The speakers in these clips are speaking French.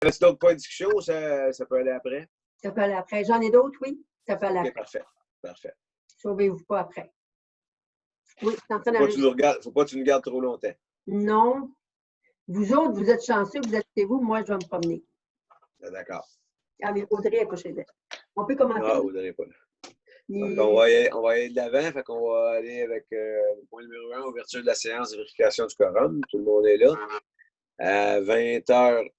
T'avais-tu d'autres points de discussion ou ça peut aller après? Ça peut aller après. J'en ai d'autres, oui. Ça peut aller OK, après. parfait. Sauvez-vous pas après. Oui, c'est en train Faut pas que tu nous gardes trop longtemps. Non. Vous autres, vous êtes chanceux, vous êtes chez vous. Moi, je vais me promener. Ah, d'accord. Ah, mais Audrey n'est pas chez elle. On peut commencer. Ah, vous n'avez pas là. Les- Donc, on va aller de l'avant. Fait qu'on va aller avec le point numéro 1, ouverture de la séance de vérification du quorum. Tout le monde est là. À 20h01.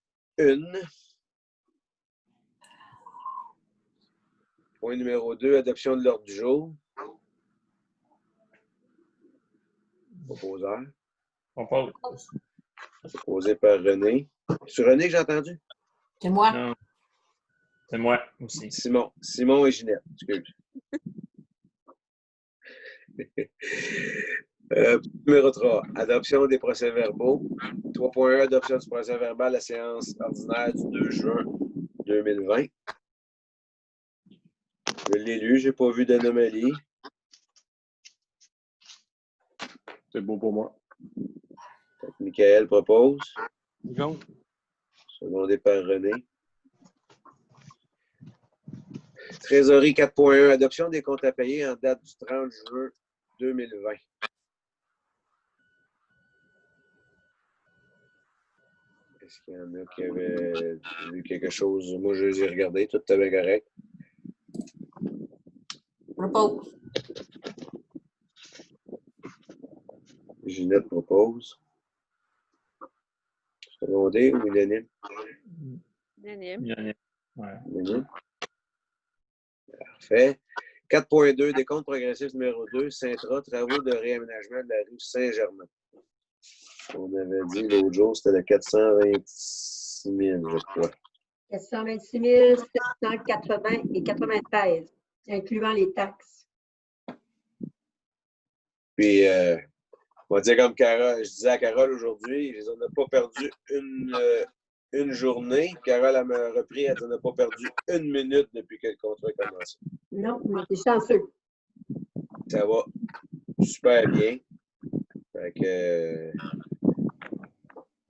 Point numéro 2, adoption de l'ordre du jour. Proposeur. Proposé par René. C'est René que j'ai entendu? C'est moi. Non. C'est moi aussi. Simon et Ginette. Excuse. Numéro 3, adoption des procès-verbaux. 3.1, adoption du procès-verbal à la séance ordinaire du 2 juin 2020. Je l'ai lu, je n'ai pas vu d'anomalie. C'est beau pour moi. Michael propose. Go. Secondé par René. Trésorerie 4.1, adoption des comptes à payer en date du 30 juin 2020. Est-ce qu'il y en a qui avaient vu quelque chose? Moi, je les ai regardés, tout était correct. Repose. Ginette propose. Secondé ou unanime? Unanime. Ouais. Unanime. Parfait. 4.2, décompte progressif numéro 2, Sintra, travaux de réaménagement de la rue Saint-Germain. On avait dit l'autre jour, c'était le 426 000, je crois. 426 780 et 93, incluant les taxes. Puis, on va dire comme Carole, je disais à Carole aujourd'hui, on n'a pas perdu une journée. Carole, elle m'a repris, elle dit, on n'a pas perdu une minute depuis que le contrat a commencé. Non, mais t'es chanceux. Ça va super bien. Fait que,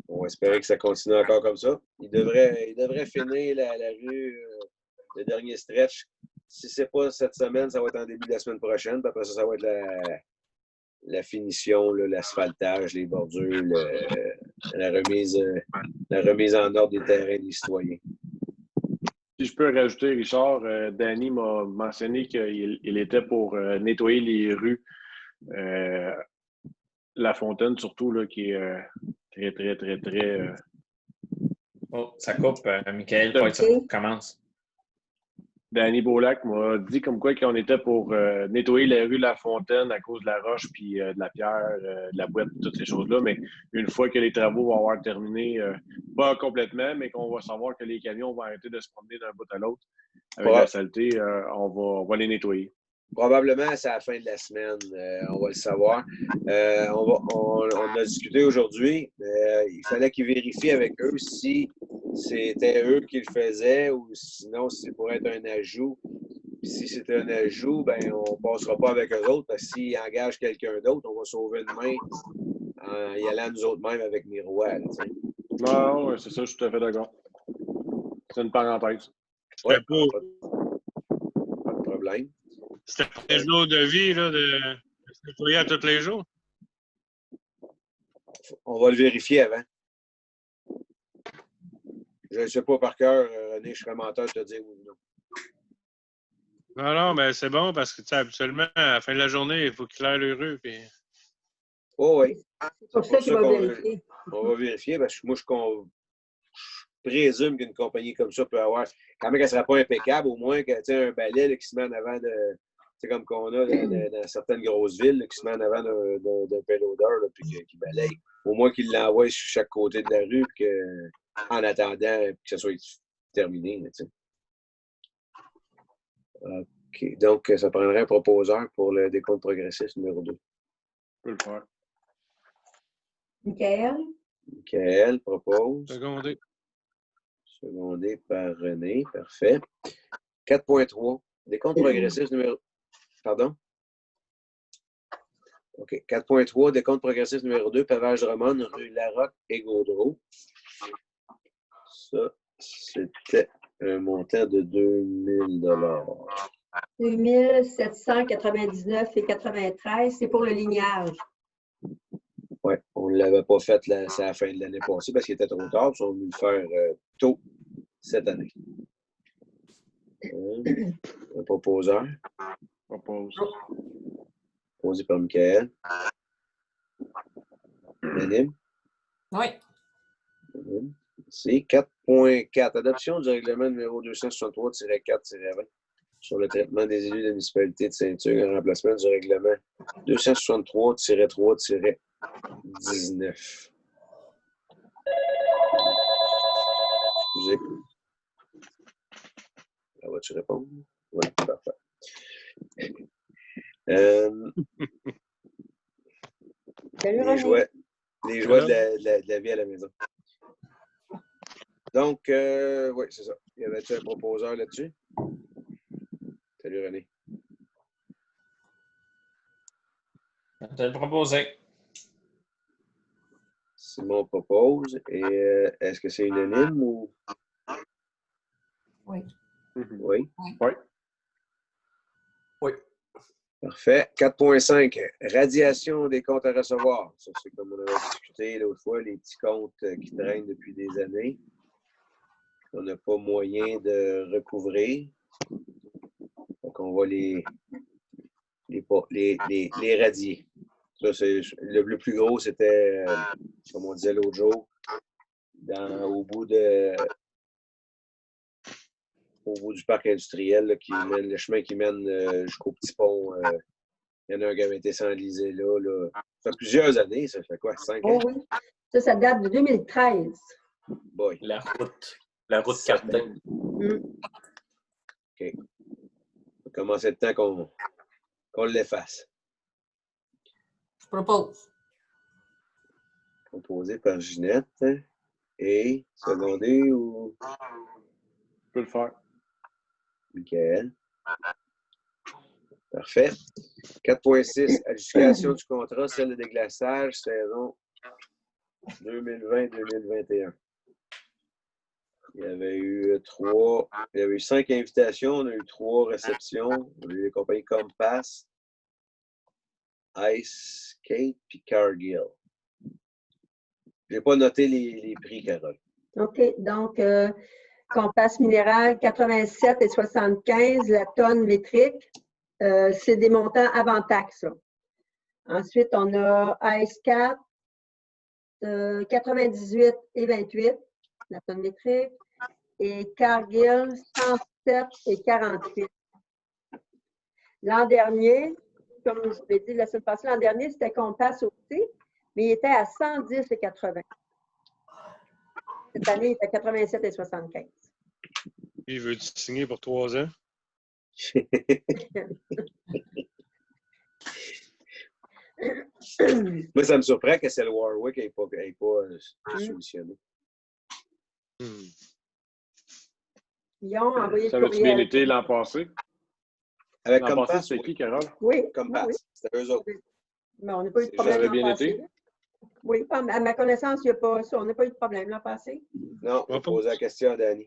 on va espérer que ça continue encore comme ça. Il devrait finir la rue, le dernier stretch. Si ce n'est pas cette semaine, ça va être en début de la semaine prochaine. Puis après ça va être la finition, l'asphaltage, les bordures, la remise en ordre des terrains des citoyens. Si je peux rajouter, Richard, Danny m'a mentionné qu'il était pour nettoyer les rues. La Fontaine, surtout, là, qui est très. Oh, ça coupe, Michael. Faut que ça commence. Danny Beaulac m'a dit comme quoi qu'on était pour nettoyer la rue La Fontaine à cause de la roche, puis de la pierre, de la boîte, toutes ces choses-là. Mais une fois que les travaux vont avoir terminé, pas complètement, mais qu'on va savoir que les camions vont arrêter de se promener d'un bout à l'autre avec la saleté, on va les nettoyer. Probablement, c'est à la fin de la semaine, on va le savoir. On a discuté aujourd'hui. Il fallait qu'ils vérifient avec eux si c'était eux qui le faisaient ou sinon, si ça pourrait être un ajout. Puis si c'est un ajout, ben on ne passera pas avec eux autres parce que s'ils engagent quelqu'un d'autre, on va sauver une main en y allant nous autres mêmes avec Miroir. Non, c'est ça, je suis tout à fait d'accord. C'est une parenthèse. Oui, pas de problème. C'était pas un jour de vie là, de se nettoyer à tous les jours? On va le vérifier avant. Je ne sais pas par cœur, René, je serais menteur de te dire oui ou non. Non, mais c'est bon parce que habituellement, à la fin de la journée, il faut qu'il claire le rue. Puis... Oh oui. C'est pour ça qu'il va vérifier. On va vérifier parce que moi, je présume qu'une compagnie comme ça peut avoir, quand même qu'elle ne sera pas impeccable, au moins un balai là, qui se met en avant de. C'est comme qu'on a dans certaines grosses villes là, qui se met en avant d'un payloader puis qui balaye. Au moins qu'il l'envoie sur chaque côté de la rue en attendant que ça soit terminé. Là, OK. Donc, ça prendrait un proposeur pour le décompte progressif numéro 2. Je peux le faire. Michael? Michael propose. Secondé. Secondé par René. Parfait. 4.3. Décompte progressif numéro... Pardon? OK. 4.3. Décompte progressif numéro 2. Pavage Drummond, rue Larocque et Gaudreau. Ça, C'était un montant de 2000 $. 2799,93, c'est pour le lignage. Oui, on ne l'avait pas fait c'est à la fin de l'année passée parce qu'il était trop tard. Ils ont voulu le faire tôt cette année. Un proposeur, Propose. posé par Michael. Unanime? Oui. Unanime. C'est 4.4. Adoption du règlement numéro 263-4-20 sur le traitement des élus de la municipalité de Saint-Hugues en remplacement du règlement 263-3-19. Je vous écoute. Ah, vas-tu répondre? Oui, parfait. Salut, Les René. jouets de la vie à la maison. Donc, oui, c'est ça. Y avait-tu un proposeur là-dessus? Salut, René. Je vais le proposer. Simon propose. Et est-ce que c'est unanime ou? Oui. Oui. Oui. Oui. Parfait. 4.5. Radiation des comptes à recevoir. Ça, c'est comme on avait discuté l'autre fois, les petits comptes qui traînent depuis des années. On n'a pas moyen de recouvrir. Donc, on va les radier. Ça, c'est, le plus gros, c'était, comme on disait l'autre jour, au bout du parc industriel, là, le chemin qui mène jusqu'au petit pont. Il y en a un qui avait été s'enliser là. Ça fait plusieurs années, ça fait quoi, 5 ans? Oh oui. Ça date de 2013. Boy. La route Cartin. OK. Comment c'est le temps qu'on l'efface? Je propose. Composé par Ginette et secondé ou Je peux le faire. Michael. Parfait. 4.6. Adjudication du contrat, celle de déglaçage, saison 2020-2021. Il y avait eu 5 invitations, on a eu 3 réceptions. On a eu les compagnies Compass, Ice Skate puis Cargill. Je n'ai pas noté les prix, Carole. OK. Donc, Compass minéral, 87,75 la tonne métrique. C'est des montants avant taxe. Là. Ensuite, on a Ice 4, 98,28 la tonne métrique. Et Cargill, 107,48. L'an dernier, comme je vous l'ai dit la semaine passée, l'an dernier, c'était Compass aussi, mais il était à 110,80. Cette année, il est à 87,75. Il veut-tu signer pour 3 ans? Moi, ça me surprend que c'est le Warwick n'ait pas solutionné. Ils ont envoyé Ça le avait-tu bien courriel. été l'an passé? Avec L'an passé, Compass, c'était qui, Carole? Oui. Compass, Oui. c'était eux autres. Mais on n'a pas eu de Ça problème avait l'an bien passé. été? Oui, à ma connaissance, il n'y a pas ça. On n'a pas eu de problème l'an passé. Non, on va poser la question à Danny.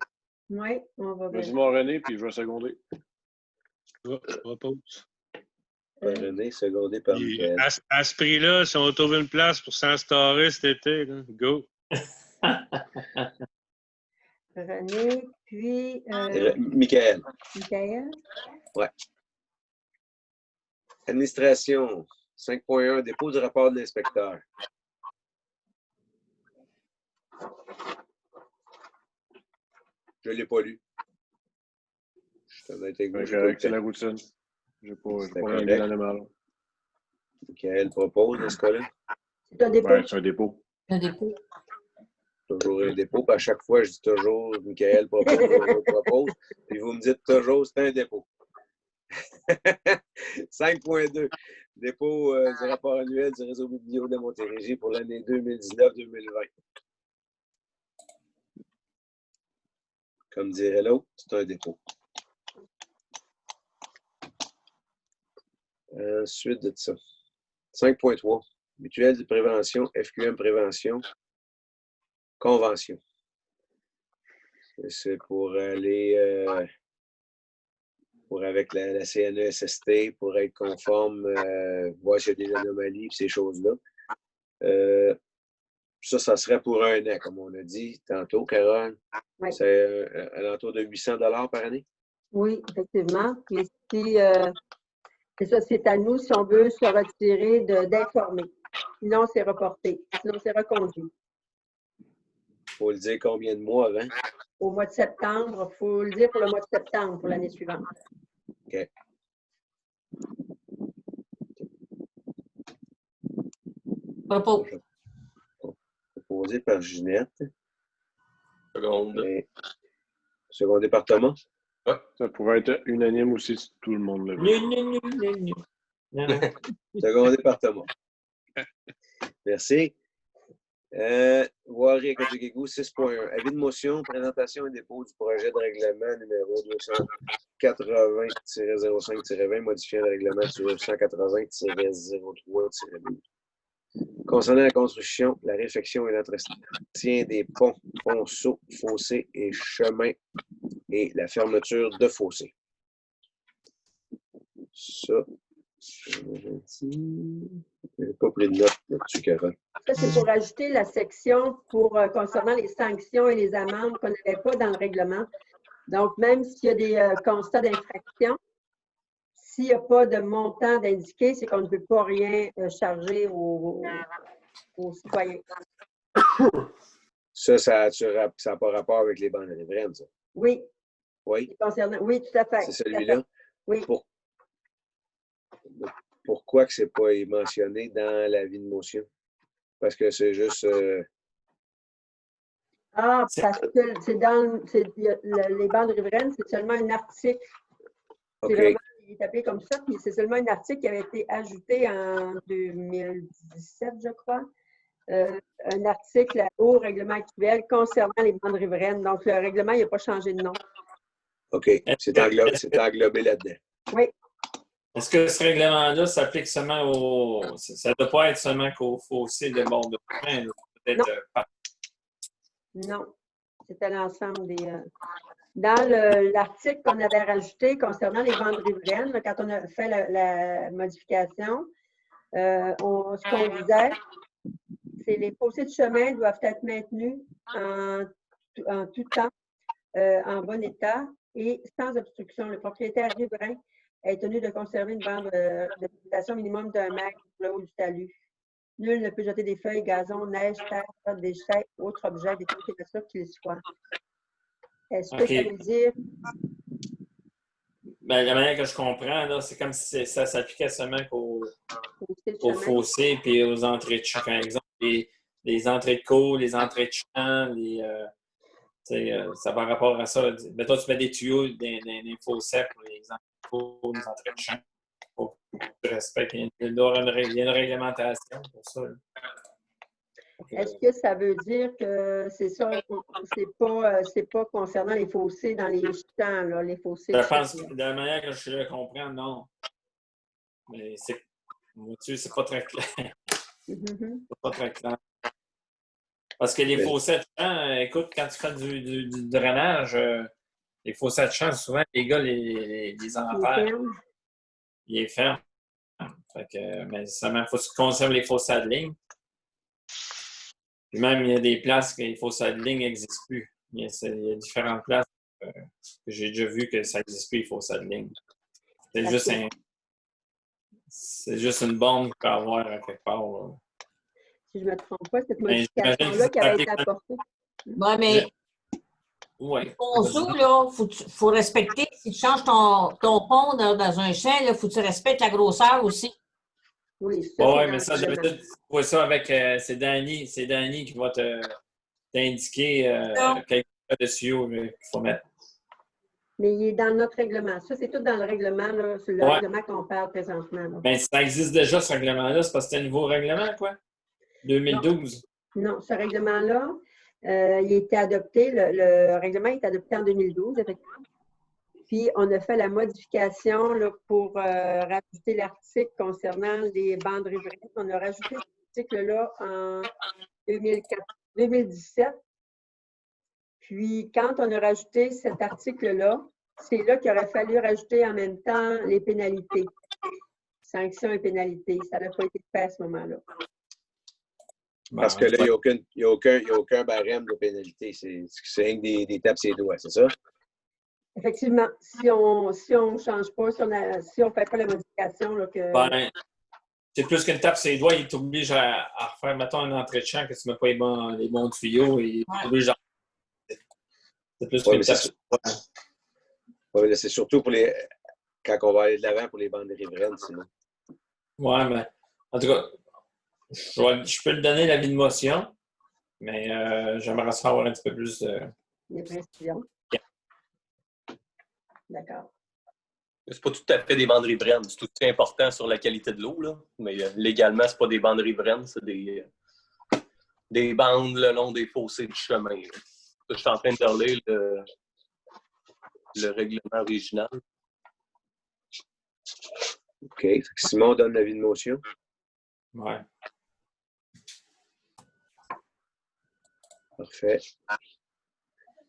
Oui, on va Vas-y, voir. mon René, puis je vais seconder. Repose. René, secondé par Michael. À ce prix-là, si on trouve une place pour s'instaurer cet été, là, go! René, puis Michael. Michael. Ouais. Administration, 5.1, dépôt du rapport de l'inspecteur. Je ne l'ai pas lu. Je suis honnête avec vous. C'est la routine. Je n'ai pas C'était rien correct. vu dans les malins. Michael propose dans ce cas-là. C'est un dépôt. Ouais, c'est un dépôt. Un dépôt. Toujours un dépôt. Puis à chaque fois, je dis toujours Michael propose. Puis vous me dites toujours c'est un dépôt. 5.2. Dépôt du rapport annuel du réseau biblio de Montérégie pour l'année 2019-2020. Comme dirait l'autre, c'est un dépôt. Ensuite de ça. 5.3. Mutuelle de prévention, FQM prévention, convention. C'est pour aller avec la CNESST, pour être conforme, voir s'il y a des anomalies et ces choses-là. Ça serait pour 1 an, comme on a dit tantôt, Carole. Oui. C'est à l'entour de 800 $ par année. Oui, effectivement. Puis si, c'est ça, c'est à nous si on veut se retirer d'informer. Sinon, c'est reporté. Sinon, c'est reconduit. Il faut le dire combien de mois avant? Au mois de septembre, il faut le dire pour le mois de septembre, pour l'année suivante. OK. Propose. Proposé par Ginette. Seconde. Et second département. Ça pourrait être unanime aussi si tout le monde le veut. Non, non. Second département. Merci. Voirie à Côte-de-Guégou, 6.1. Avis de motion, présentation et dépôt du projet de règlement numéro 280-05-20 modifiant le règlement sur 180-03-12. Concernant la construction, la réfection et l'entretien des ponts, ponceaux, fossés et chemins et la fermeture de fossés. Ça, je n'ai pas pris de note là-dessus, Carole. Ça, c'est pour ajouter la section concernant les sanctions et les amendes qu'on n'avait pas dans le règlement. Donc, même s'il y a des constats d'infraction, s'il n'y a pas de montant d'indiqué, c'est qu'on ne peut pas rien charger aux citoyens. Ça n'a pas rapport avec les bandes riveraines, ça. Oui. Oui. Concernant, oui, tout à fait. C'est celui-là? Oui. Pourquoi que ce n'est pas mentionné dans l'avis de motion? Parce que c'est juste... Ah, parce que les bandes riveraines, c'est seulement un article. OK. Vraiment, il est appelé comme ça, puis c'est seulement un article qui avait été ajouté en 2017, je crois. Un article au règlement actuel concernant les bandes riveraines. Donc, le règlement, il n'a pas changé de nom. OK. C'est englobé là-dedans. Oui. Est-ce que ce règlement-là s'applique seulement au... Ça ne doit pas être seulement qu'au fossé de bord de chemin. Peut-être Non. C'était l'ensemble des... Dans l'article qu'on avait rajouté concernant les bandes riveraines, quand on a fait la modification, ce qu'on disait, c'est les fossés de chemin doivent être maintenus en tout temps, en bon état et sans obstruction. Le propriétaire riverain est tenu de conserver une bande de végétation minimum d'1 mètre le haut du talus. Nul ne peut jeter des feuilles, gazon, neige, terre, déchets, autres objets, des températures qu'ils soient. Est-ce que ça veut dire... Ben, la manière que je comprends, c'est comme si ça s'appliquait seulement aux fossés et aux entrées de champ. Par exemple, les entrées de cours, les entrées de champ, ça va rapport à ça. Mais toi, tu mets des tuyaux dans les fossés pour les entrées de cours, les entrées de champ. Il faut que tu respectes. Il y a une réglementation pour ça. Est-ce que ça veut dire que c'est ça, c'est pas concernant les fossés dans les champs, là, les fossés? Je pense, de la manière que je le comprends, non. Mais c'est pas très clair. C'est pas très clair. Parce que les fossés de champ, écoute, quand tu fais du drainage, les fossés de champ, souvent, les gars les enterrent. Ils les ferment. Fait que, mais seulement, il faut que tu conserves les fossés de ligne. Puis même, il y a des places que les fossés de ligne n'existent plus. Il y a différentes places que j'ai déjà vu que ça n'existe plus, les fossés de ligne. C'est juste une bombe qu'il peut avoir à quelque part. Là. Si je ne me trompe pas, cette modification-là qui avait été apportée. Oui, mais ouais. ponceau, là, faut respecter. Si tu changes ton pont dans un champ, il faut que tu respectes la grosseur aussi. Oui, ça, oui, mais ça, d'habitude, tu vois ça avec... c'est Danny qui va t'indiquer quelques de tuyaux qu'il faut mettre. Mais il est dans notre règlement. Ça, c'est tout dans le règlement, là. C'est le règlement qu'on parle présentement. Là. Mais ça existe déjà, ce règlement-là. C'est parce que c'est un nouveau règlement, quoi? 2012. Non, ce règlement-là, il a été adopté. Le règlement est adopté en 2012, effectivement. Puis, on a fait la modification là, pour rajouter l'article concernant les bandes riveraines. On a rajouté cet article-là en 2017. Puis, quand on a rajouté cet article-là, c'est là qu'il aurait fallu rajouter en même temps les pénalités. Sanctions et pénalités. Ça n'a pas été fait à ce moment-là. Parce que là, il n'y a aucun barème de pénalité. C'est rien que des tapes ses doigts, c'est ça? Effectivement, si on ne change pas, si on ne fait pas la modification, là, que... Ben, c'est plus qu'une tape sur les doigts, il t'oblige à refaire, mettons, un entrée de champ que tu ne mets pas les bons tuyaux. Il t'oblige à... C'est plus qu'une tape sur les doigts. Oui, c'est surtout pour les... quand on va aller de l'avant pour les bandes riveraines, sinon. Ouais, mais en tout cas, je peux te donner l'avis de motion, mais j'aimerais ça avoir un petit peu plus de... Les précisions. D'accord. C'est pas tout à fait des bandes riveraines. C'est tout aussi important sur la qualité de l'eau, là. Mais légalement, c'est pas des bandes riveraines, c'est des bandes le long des fossés du chemin. Là. Je suis en train de relire le règlement original. OK. Simon donne l'avis de motion. Ouais. Parfait.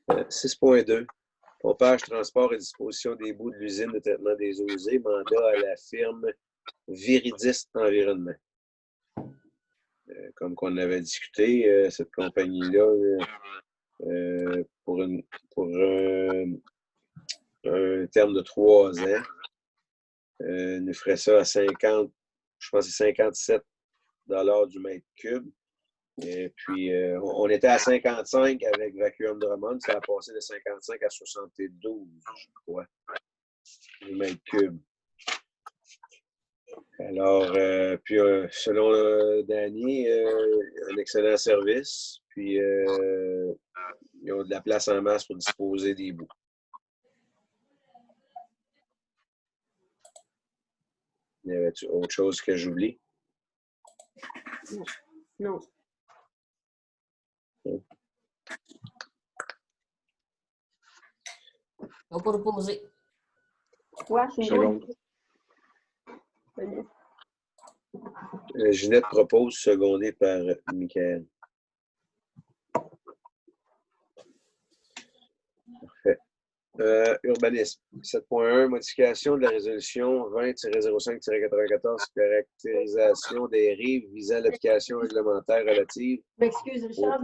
6.2. Pompage, transport et disposition des boues de l'usine de traitement des eaux usées. Mandat à la firme Viridis Environnement. Comme qu'on avait discuté, cette compagnie-là, pour un terme de 3 ans, nous ferait ça à 50, je pense que c'est 57 $ du mètre cube. Et puis, on était à 55 avec Vacuum Drummond. Ça a passé de 55 à 72, je crois, du mètre cube. Alors, puis, selon Danny, un excellent service. Puis, ils ont de la place en masse pour disposer des bouts. Y avait-tu autre chose que j'oublie? Non. On peut reposer. Quoi, c'est Seconde. Ginette propose, secondé par Michael. Parfait. Urbanisme. 7.1, modification de la résolution 20-05-94, caractérisation des rives visant l'application réglementaire relative. Je m'excuse, Richard,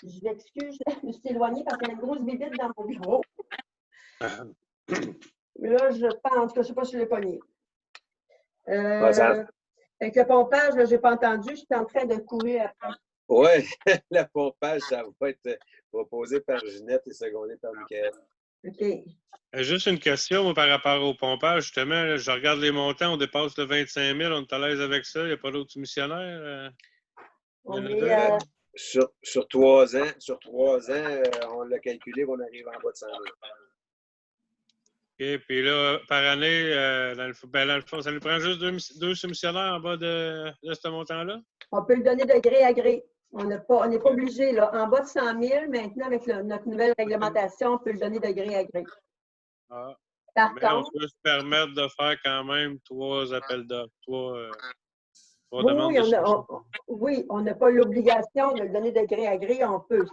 je m'excuse, je me suis éloignée parce qu'il y a une grosse bébête dans mon bureau. Mais là, je pense, en tout cas, je ne sais pas si je l'ai pogné. Avec le pompage, je n'ai pas entendu, je suis en train de courir après. Oui, le pompage, ça va être proposé par Ginette et secondé par Michael. OK. Juste une question moi, par rapport au pompage. Justement, là, je regarde les montants, on dépasse le 25 000, on est à l'aise avec ça. Il n'y a pas d'autres missionnaires? On Il y en a est, deux. Sur 3 ans, on l'a calculé, on arrive en bas de 100 000. OK. Puis là, par année, dans le fond, ça nous prend juste deux soumissionnaires en bas de ce montant-là? on peut le donner de gré à gré. On n'est pas obligé. Là. En bas de 100 000, maintenant, avec notre nouvelle réglementation, on peut le donner de gré à gré. Ah. Par Mais contre, on peut se permettre de faire quand même 3 appels d'offres, 3 oui, demandes de soumission. oui, on n'a pas l'obligation de le donner de gré à gré, on peut.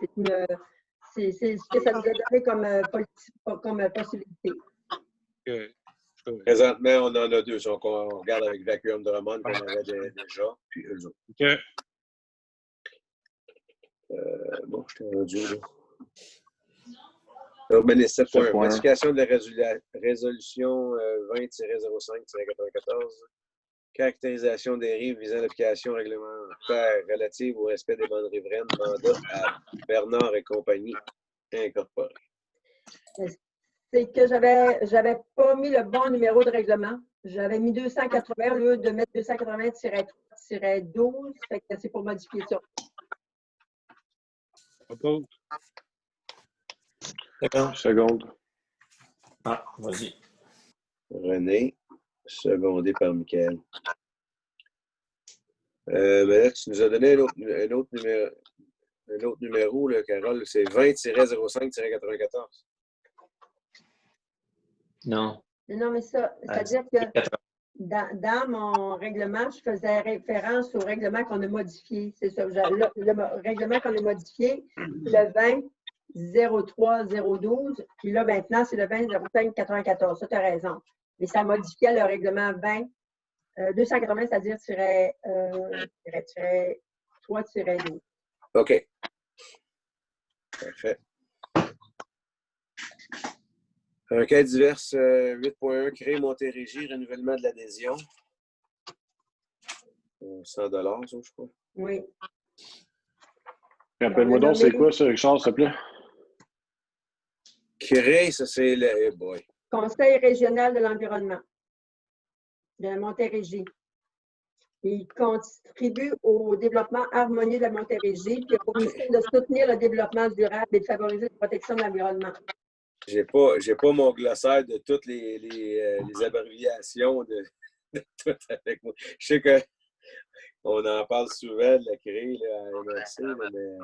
C'est ce que ça nous a donné comme possibilité. Okay. Présentement, on en a 2. Donc, on regarde avec Vacuum Drummond qu'on avait déjà, puis eux autres. OK. Bon, je t'ai rendu là. Urbanisme 7.1. Modification de la résolution 20-05-94. Caractérisation des rives visant l'application réglementaire relative au respect des bandes riveraines. Mandat à Bernard et compagnie incorporée. C'est que j'avais pas mis le bon numéro de règlement. J'avais mis 280 au lieu de mettre 280-12. Fait que c'est pour modifier ça. Oppose. D'accord. Seconde. Ah, vas-y. René, secondé par Michael. Mais là, tu nous as donné un autre numéro, là, Carole. C'est 20-05-94. Non. Non, mais ça, c'est-à-dire que dans mon règlement, je faisais référence au règlement qu'on a modifié. C'est ça. Le règlement qu'on a modifié, le 20, 03012. Puis là, maintenant, c'est le 2005-94. Ça, tu as raison. Mais ça modifiait le règlement 280, c'est-à-dire -3-12. OK. Parfait. Requête diverse 8.1, créer Montérégie, renouvellement de l'adhésion. 100 $, ça, je crois. Oui. Rappelle-moi donc, c'est quoi ça, Richard, s'il te plaît? Créer, ça, c'est le. Hey boy. Conseil régional de l'environnement de la Montérégie. Il contribue au développement harmonieux de la Montérégie, puis a pour mission de soutenir le développement durable et de favoriser la protection de l'environnement. J'ai pas mon glossaire de toutes les abréviations de tout avec moi. Je sais qu'on en parle souvent de la créer là, à MRC, mais.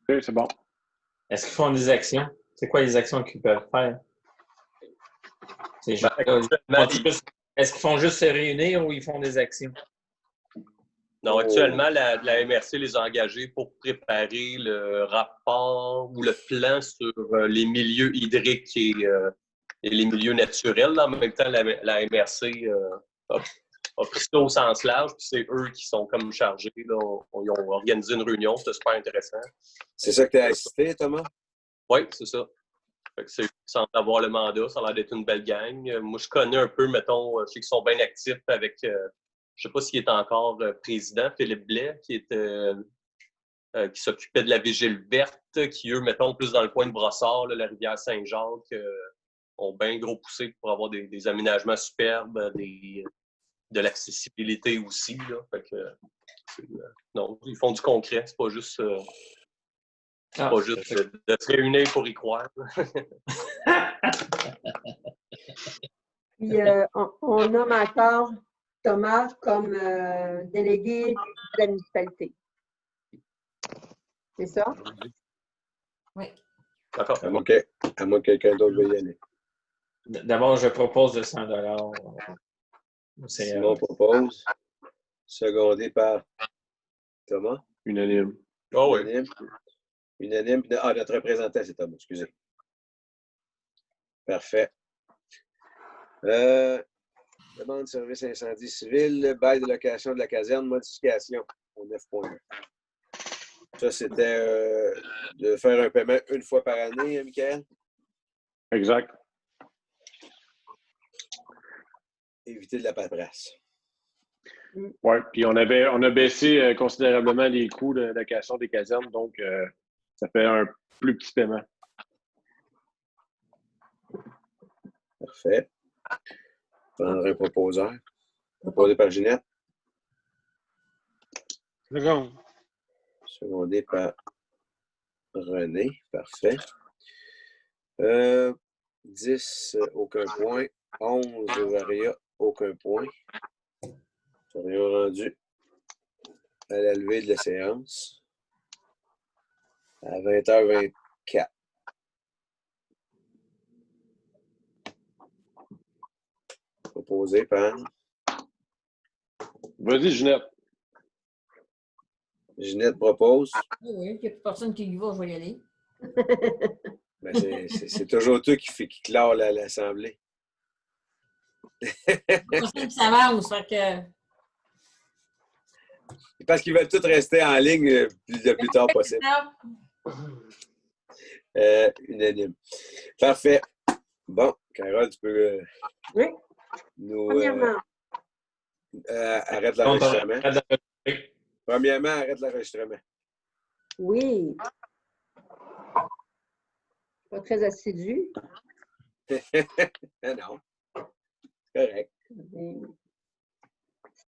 OK, c'est bon. Est-ce qu'ils font des actions? C'est quoi les actions qu'ils peuvent faire? Est-ce qu'ils font juste se réunir ou ils font des actions? Non, actuellement, la MRC les a engagés pour préparer le rapport ou le plan sur les milieux hydriques et les milieux naturels. En même temps, la MRC a pris ça au sens large, puis c'est eux qui sont comme chargés. Là. Ils ont organisé une réunion, c'était super intéressant. C'est ça que tu as assisté, Thomas? Oui, c'est ça. Fait que c'est sans avoir le mandat, ça a l'air d'être une belle gang. Moi, je connais un peu, mettons, je sais qu'ils sont bien actifs avec, je ne sais pas s'il est encore président, Philippe Blais, qui s'occupait de la Vigile verte, qui, eux, mettons, plus dans le coin de Brossard, là, la rivière Saint-Jacques, ont bien gros poussé pour avoir des aménagements superbes, de l'accessibilité aussi. Là. Fait que, non, ils font du concret, c'est pas juste... pas juste de se réunir pour y croire. Puis, on nomme encore Thomas comme délégué de la municipalité. C'est ça? Oui. D'accord. À moins que quelqu'un d'autre veuille y aller. D'abord, je propose le 100 $. Simon propose. Secondé par Thomas. Unanime. Oh, oui. Unanime. Unanime. Ah, notre représentant, c'est Thomas, excusez. Parfait. Demande de service incendie civil, bail de location de la caserne, modification au 9.1. Ça, c'était de faire un paiement une fois par année, Michael? Exact. Éviter de la paperasse. Oui, puis on a baissé considérablement les coûts de location des casernes, donc ça fait un plus petit paiement. Parfait. Prendre un proposeur. Proposé par Ginette. Second. Secondé par René. Parfait. 10, aucun point. 11, Varia, aucun point. Ça rien rendu à la levée de la séance. À 20h24. Proposé par Vas-y, Ginette. Ginette propose. Oui, il n'y a plus personne qui y va, je vais y aller. Ben, c'est toujours toi qui clore l'Assemblée. Personne qui s'avance, fait que... Parce qu'ils veulent tous rester en ligne le plus tard possible. Unanime. Parfait. Bon, Carole, tu peux Oui. nous... Premièrement, arrête l'enregistrement. Premièrement, arrête l'enregistrement. oui. Pas très assidu. Non. C'est correct.